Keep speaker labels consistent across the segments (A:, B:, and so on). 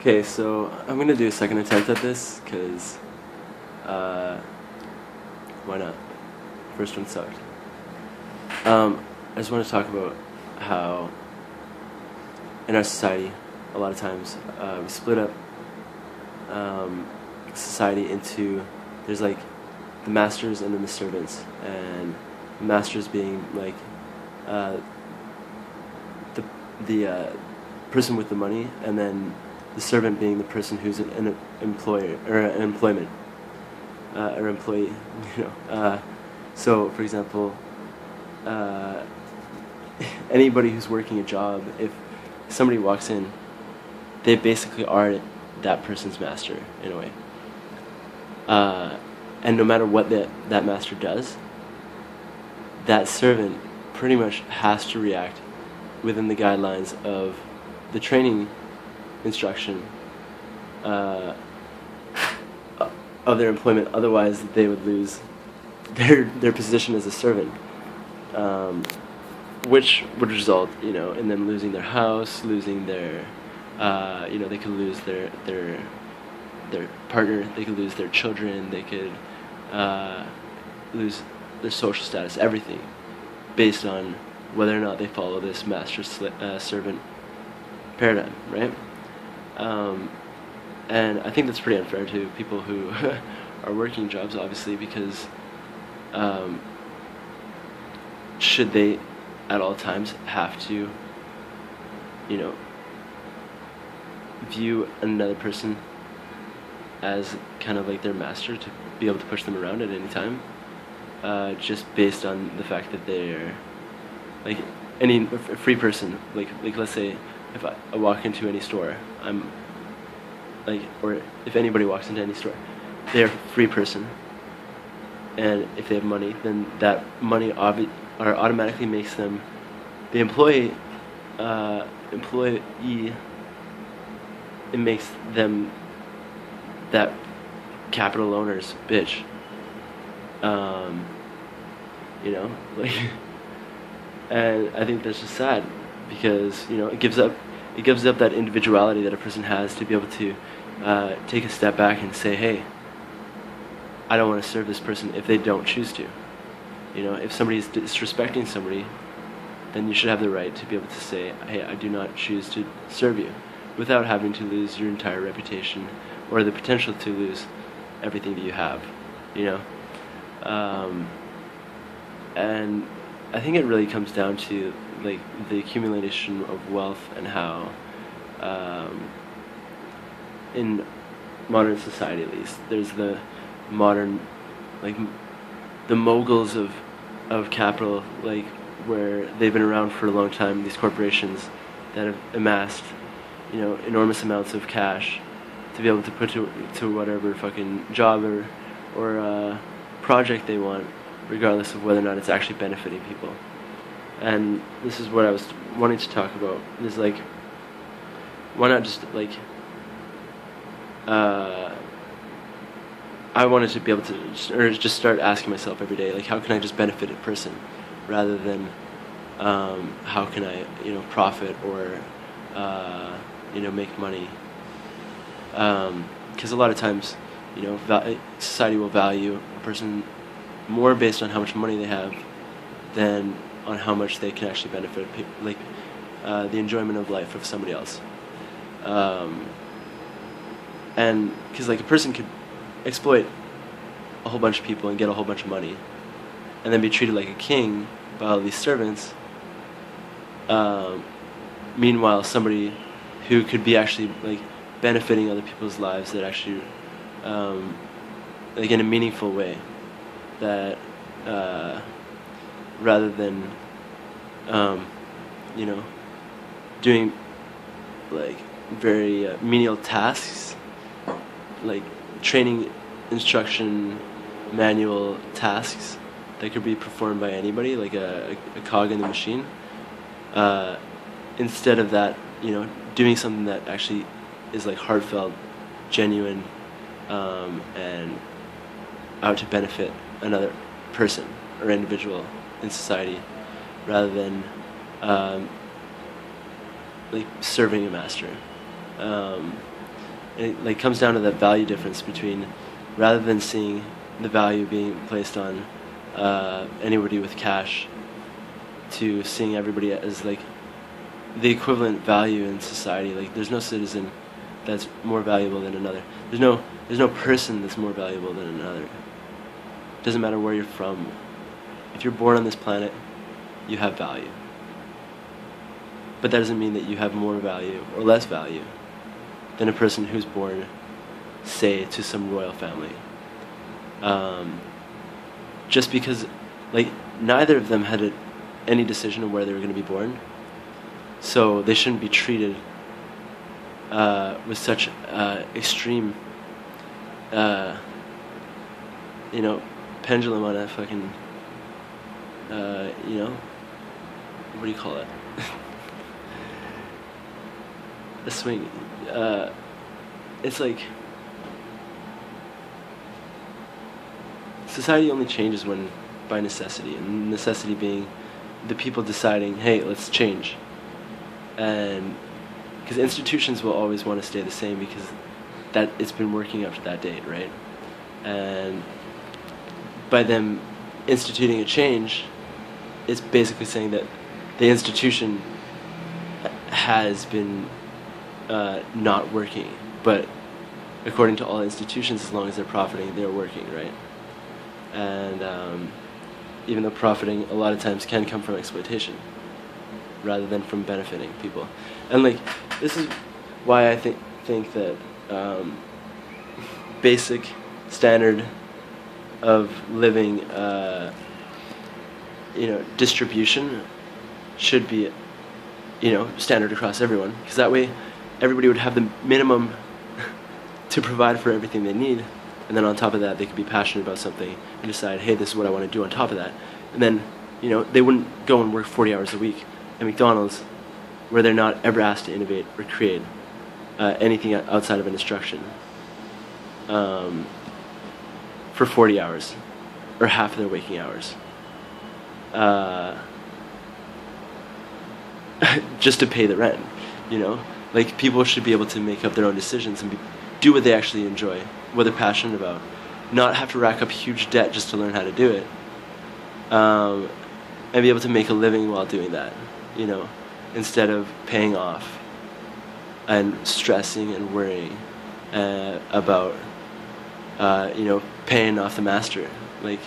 A: Okay, so I'm gonna do a second attempt at this, because, why not? First one sucked. I just want to talk about how, in our society, a lot of times, we split up society into, there's like the masters and then the servants, and the masters being like the person with the money, and then the servant being the person who's an employer or an employment or employee. So for example, anybody who's working a job, if somebody walks in, they basically are that person's master in a way. And no matter what that master does, that servant pretty much has to react within the guidelines of the training instruction of their employment. Otherwise, they would lose their position as a servant, which would result, in them losing their house, losing their, they could lose their partner, they could lose their children, they could lose their social status, everything, based on whether or not they follow this master-servant paradigm, right? And I think that's pretty unfair to people who are working jobs, obviously, because should they at all times have to, view another person as kind of like their master to be able to push them around at any time, just based on the fact that they're like any free person. Like let's say if I walk into any store, I'm like, or if anybody walks into any store, they're a free person, and if they have money, then that money automatically makes them the employee. It makes them that capital owner's bitch. Like, and I think that's just sad, because it gives up that individuality that a person has to be able to take a step back and say, hey, I don't want to serve this person, if they don't choose to. If somebody is disrespecting somebody, then you should have the right to be able to say, hey, I do not choose to serve you, without having to lose your entire reputation, or the potential to lose everything that you have, and I think it really comes down to like the accumulation of wealth, and how in modern society, at least, there's the modern, like, the moguls of capital, like, where they've been around for a long time, these corporations that have amassed enormous amounts of cash to be able to put to whatever fucking job or project they want, regardless of whether or not it's actually benefiting people. And this is what I was wanting to talk about. Is like, why not just like, I wanted to be able to just start asking myself every day, like, how can I just benefit a person, rather than how can I profit or make money. Because a lot of times, society will value a person more based on how much money they have than on how much they can actually benefit, like the enjoyment of life of somebody else. And because like a person could exploit a whole bunch of people and get a whole bunch of money, and then be treated like a king by all these servants. Meanwhile, somebody who could be actually like benefiting other people's lives, that actually, like in a meaningful way, that rather than doing like very menial tasks, like training instruction manual tasks that could be performed by anybody, like a cog in the machine, instead of that, doing something that actually is like heartfelt, genuine, and out to benefit another person or individual in society, rather than like serving a master. And it like comes down to that value difference between, rather than seeing the value being placed on anybody with cash, to seeing everybody as like the equivalent value in society. Like there's no citizen that's more valuable than another. There's no person that's more valuable than another. It doesn't matter where you're from. If you're born on this planet, you have value. But that doesn't mean that you have more value or less value than a person who's born, say, to some royal family. Just because, like, neither of them had any decision of where they were going to be born, so they shouldn't be treated with such extreme, pendulum on a fucking, what do you call it? A swing. It's like society only changes when by necessity, and necessity being the people deciding, hey, let's change. And because institutions will always want to stay the same because that it's been working up to that date, right? And by them instituting a change, it's basically saying that the institution has been not working, but according to all institutions, as long as they're profiting, they're working, right? And even though profiting a lot of times can come from exploitation rather than from benefiting people. And like, this is why I think that basic standard of living distribution should be standard across everyone, because that way everybody would have the minimum to provide for everything they need, and then on top of that they could be passionate about something and decide, hey, this is what I want to do on top of that. And then they wouldn't go and work 40 hours a week at McDonald's where they're not ever asked to innovate or create anything outside of an instruction for 40 hours or half of their waking hours, just to pay the rent. Like, people should be able to make up their own decisions and do what they actually enjoy, what they're passionate about, not have to rack up huge debt just to learn how to do it, and be able to make a living while doing that, instead of paying off and stressing and worrying about paying off the master, like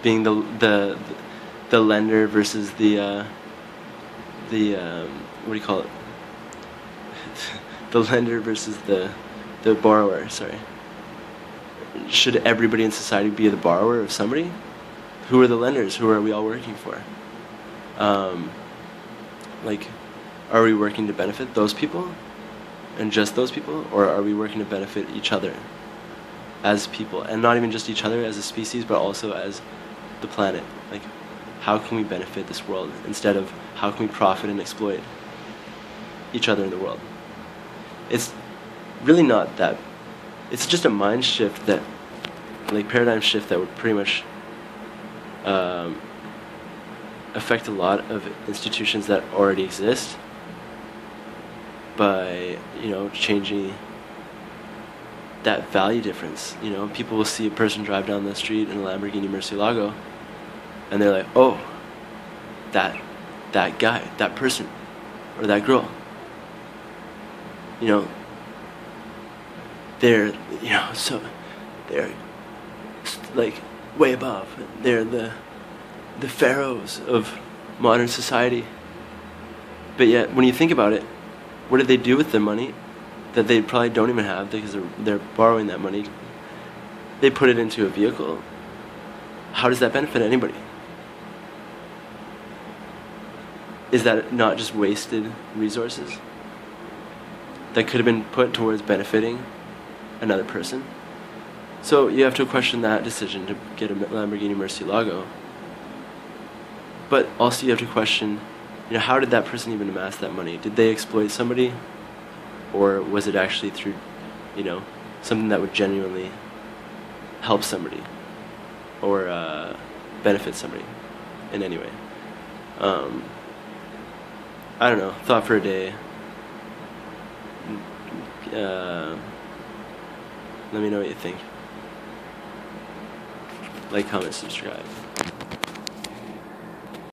A: being the lender versus the what do you call it? The lender versus the borrower. Sorry. Should everybody in society be the borrower of somebody? Who are the lenders? Who are we all working for? Like, are we working to benefit those people and just those people, or are we working to benefit each other as people, and not even just each other as a species, but also as the planet? Like, how can we benefit this world instead of how can we profit and exploit each other in the world? It's really not that. It's just a mind shift that, like, paradigm shift that would pretty much affect a lot of institutions that already exist by, changing that value difference. People will see a person drive down the street in a Lamborghini Murcielago, and they're like, oh, that guy, that person, or that girl, they're, so they're like way above. They're the pharaohs of modern society. But yet, when you think about it, what did they do with their money that they probably don't even have because they're borrowing that money? They put it into a vehicle. How does that benefit anybody? Is that not just wasted resources that could have been put towards benefiting another person? So you have to question that decision to get a Lamborghini Murcielago. But also you have to question, how did that person even amass that money? Did they exploit somebody? Or was it actually through, something that would genuinely help somebody or benefit somebody in any way? I don't know. Thought for a day. Let me know what you think. Like, comment, subscribe.